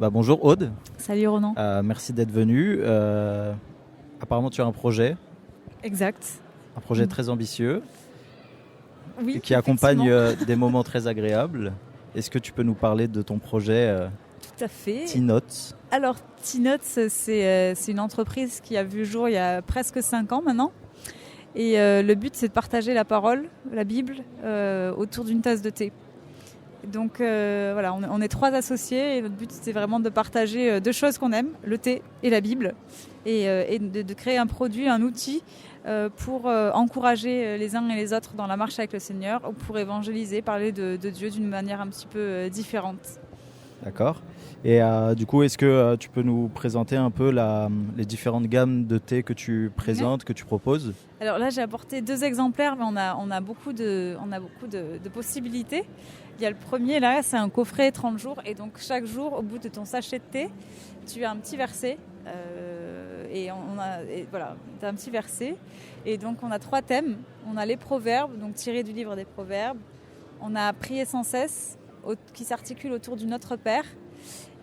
Bonjour Aude. Salut Ronan. Merci d'être venu. Apparemment tu as un projet Exact. très ambitieux Oui, qui accompagne effectivement. des moments très agréables. Est-ce que tu peux nous parler de ton projet Tout à fait. T-Notes? Alors, T-Notes, c'est une entreprise qui a vu le jour il y a presque 5 ans maintenant. Et le but, c'est de partager la parole, la Bible, autour d'une tasse de thé. Donc voilà, on est 3 associés et notre but, c'est vraiment de partager 2 choses qu'on aime, le thé et la Bible. Et de créer un produit, un outil pour encourager les uns et les autres dans la marche avec le Seigneur, ou pour évangéliser, parler de Dieu d'une manière un petit peu différente. D'accord. Et du coup, est-ce que tu peux nous présenter un peu les différentes gammes de thé que tu présentes, que tu proposes? Alors là, j'ai apporté 2 exemplaires, mais on a beaucoup de possibilités. Il y a le premier, là, c'est un coffret 30 jours. Et donc, chaque jour, au bout de ton sachet de thé, tu as un petit verset. Voilà, tu as un petit verset. Et donc, on a 3 thèmes. On a les proverbes, donc tirés du livre des proverbes. On a prier sans cesse, qui s'articule autour du Notre Père.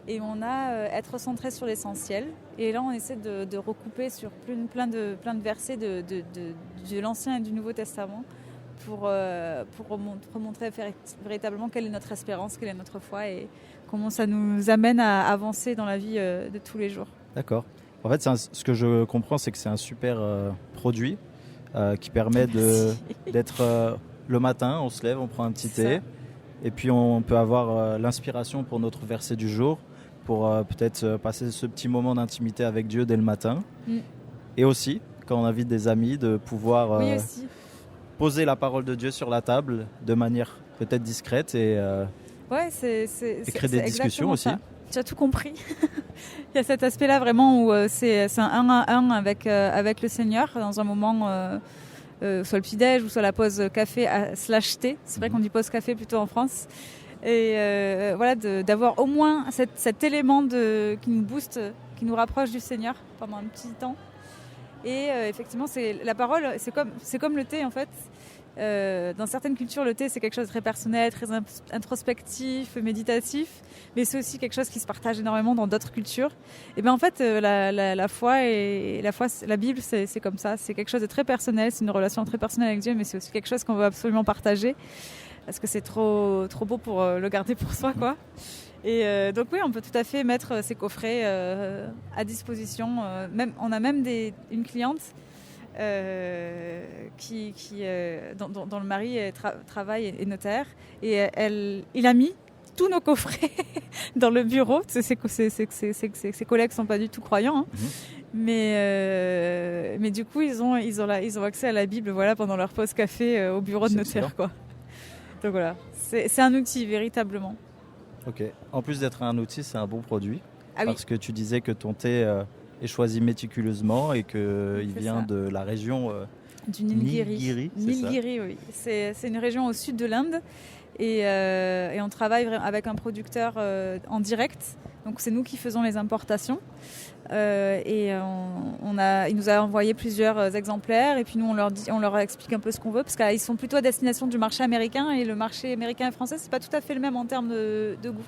Et on a être centré sur l'essentiel. Et là, on essaie de recouper sur plein de versets de l'Ancien et du Nouveau Testament pour remontrer véritablement quelle est notre espérance, quelle est notre foi et comment ça nous amène à avancer dans la vie de tous les jours. D'accord. En fait, ce que je comprends, c'est que c'est un super produit qui permet d'être le matin, on se lève, on prend un petit thé. Et puis on peut avoir l'inspiration pour notre verset du jour, pour peut-être passer ce petit moment d'intimité avec Dieu dès le matin. Et aussi, quand on invite des amis, de pouvoir poser la parole de Dieu sur la table de manière peut-être discrète et créer des discussions aussi. Ça. Tu as tout compris. Il y a cet aspect-là vraiment où c'est un à un avec le Seigneur dans un moment... soit le petit-déj ou soit la pause café / thé. C'est vrai qu'on dit pause café plutôt en France. Et voilà, d'avoir au moins cet élément qui nous booste, qui nous rapproche du Seigneur pendant un petit temps. Et effectivement, la parole, c'est comme le thé en fait. Dans certaines cultures, le thé, c'est quelque chose de très personnel, très introspectif, méditatif, mais c'est aussi quelque chose qui se partage énormément dans d'autres cultures. Et bien en fait, la foi la Bible, c'est comme ça. C'est quelque chose de très personnel, c'est une relation très personnelle avec Dieu, mais c'est aussi quelque chose qu'on veut absolument partager, parce que c'est trop beau pour le garder pour soi, quoi. Et donc oui, on peut tout à fait mettre ces coffrets à disposition. On a même une cliente dont le mari travaille et notaire, et il a mis tous nos coffrets dans le bureau. Ses collègues sont pas du tout croyants, hein. Mais du coup ils ont accès à la Bible, voilà, pendant leur pause café au bureau de notaire, quoi. Donc voilà, c'est un outil véritablement. Ok. En plus d'être un outil, c'est un bon produit. Ah oui. Parce que tu disais que ton thé est choisi méticuleusement et qu'il vient de la région du Nilgiri. Nilgiri, oui. C'est une région au sud de l'Inde. Et on travaille avec un producteur en direct. Donc c'est nous qui faisons les importations. Il nous a envoyé plusieurs exemplaires, et puis nous on leur explique un peu ce qu'on veut, parce qu'ils sont plutôt à destination du marché américain, et le marché américain et français, c'est pas tout à fait le même en termes de goût.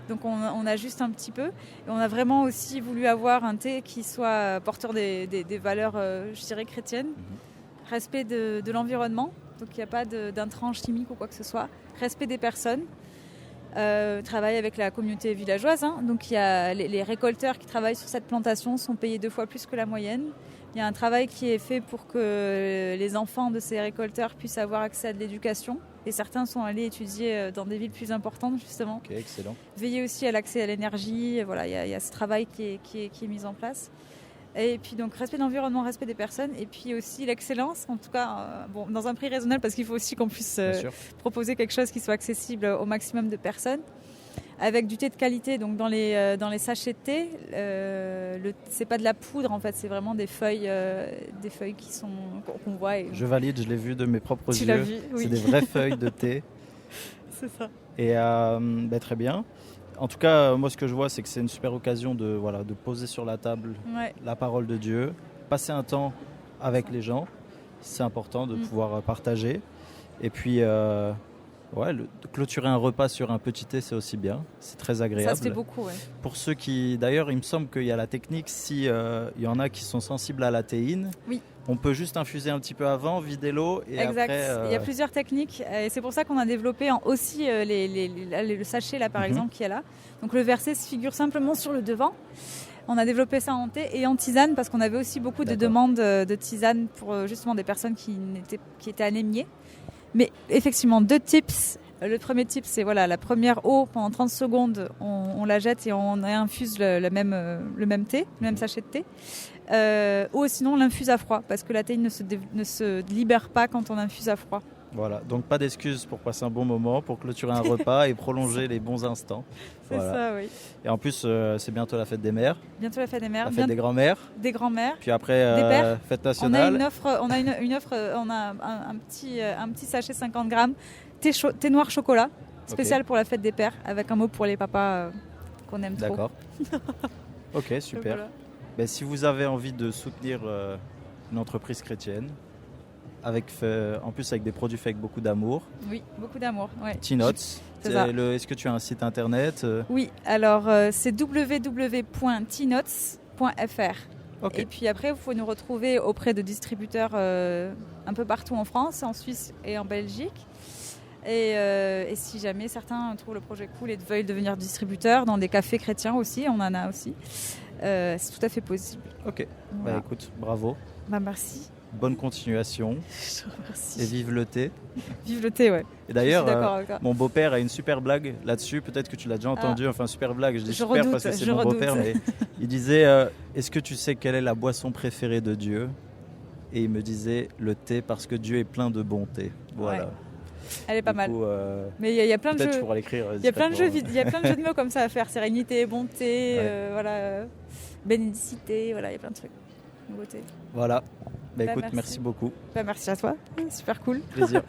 Donc on ajuste un petit peu. Et on a vraiment aussi voulu avoir un thé qui soit porteur des valeurs, je dirais, chrétiennes. Respect de l'environnement, donc il n'y a pas d'intrants chimiques ou quoi que ce soit. Respect des personnes. Travaille avec la communauté villageoise, hein. Donc il y a les récolteurs qui travaillent sur cette plantation sont payés 2 fois plus que la moyenne. Il y a un travail qui est fait pour que les enfants de ces récolteurs puissent avoir accès à de l'éducation, et certains sont allés étudier dans des villes plus importantes, justement. Ok, excellent. Veiller aussi à l'accès à l'énergie, voilà, il y a ce travail qui est mis en place. Et puis donc respect de l'environnement, respect des personnes, et puis aussi l'excellence, en tout cas dans un prix raisonnable, parce qu'il faut aussi qu'on puisse proposer quelque chose qui soit accessible au maximum de personnes, avec du thé de qualité. Donc dans les sachets de thé, c'est pas de la poudre en fait, c'est vraiment des feuilles qu'on voit. Je valide, je l'ai vu de mes propres yeux. Tu l'as vu, oui. C'est des vraies feuilles de thé. C'est ça. Et très bien. En tout cas, moi, ce que je vois, c'est que c'est une super occasion de poser sur la table la parole de Dieu, passer un temps avec les gens. C'est important de pouvoir partager. Et puis, Ouais, clôturer un repas sur un petit thé, c'est aussi bien. C'est très agréable. Ça se fait beaucoup, ouais. Pour ceux qui... D'ailleurs, il me semble qu'il y a la technique, si il y en a qui sont sensibles à la théine, oui. On peut juste infuser un petit peu avant, vider l'eau et exact. Après... Il y a plusieurs techniques et c'est pour ça qu'on a développé aussi le sachet là, par exemple, qui est là. Donc le verset se figure simplement sur le devant. On a développé ça en thé et en tisane parce qu'on avait aussi beaucoup de demandes de tisane pour justement des personnes qui étaient anémiées. Mais effectivement, 2 tips. Le premier tip, c'est la première eau, pendant 30 secondes, on la jette et on infuse le même thé, le même sachet de thé. Ou sinon, on l'infuse à froid parce que la théine ne se libère pas quand on infuse à froid. Voilà, donc pas d'excuses pour passer un bon moment, pour clôturer un repas et prolonger les bons instants. C'est ça, oui. Et en plus, c'est bientôt la fête des mères. Bientôt la fête des mères. La fête des grands-mères. Des grands-mères. Puis après, fête nationale. On a une offre, on a un petit sachet 50 grammes, thé noir chocolat, spécial pour la fête des pères, avec un mot pour les papas qu'on aime trop. D'accord. Ok, super. Voilà. Ben, si vous avez envie de soutenir une entreprise chrétienne, en plus avec des produits faits avec beaucoup d'amour. Oui, beaucoup d'amour. Ouais. T-Notes. Est-ce que tu as un site internet Oui, alors c'est www.tnotes.fr. Okay. Et puis après, vous pouvez nous retrouver auprès de distributeurs un peu partout en France, en Suisse et en Belgique. Et si jamais certains trouvent le projet cool et veulent devenir distributeurs dans des cafés chrétiens aussi, on en a aussi, c'est tout à fait possible. Ok, voilà. Bah écoute, bravo. Bah merci. Bonne continuation. Je te remercie. Et vive le thé. Vive le thé, ouais. Et d'ailleurs, mon beau-père a une super blague là-dessus. Peut-être que tu l'as déjà entendu. Enfin, super blague. Je dis super parce que c'est mon beau-père. Mais il disait est-ce que tu sais quelle est la boisson préférée de Dieu ? Et il me disait le thé parce que Dieu est plein de bonté. Voilà. Ouais. Elle est pas mal. Mais il y a plein de jeux. Peut-être tu pourras l'écrire. Il y a plein de jeux de mots comme ça à faire. Sérénité, bonté, bénédicité. Voilà, il y a plein de trucs. Nouveauté. Voilà. Bah écoute, merci beaucoup. Bah merci à toi. Super cool. Plaisir.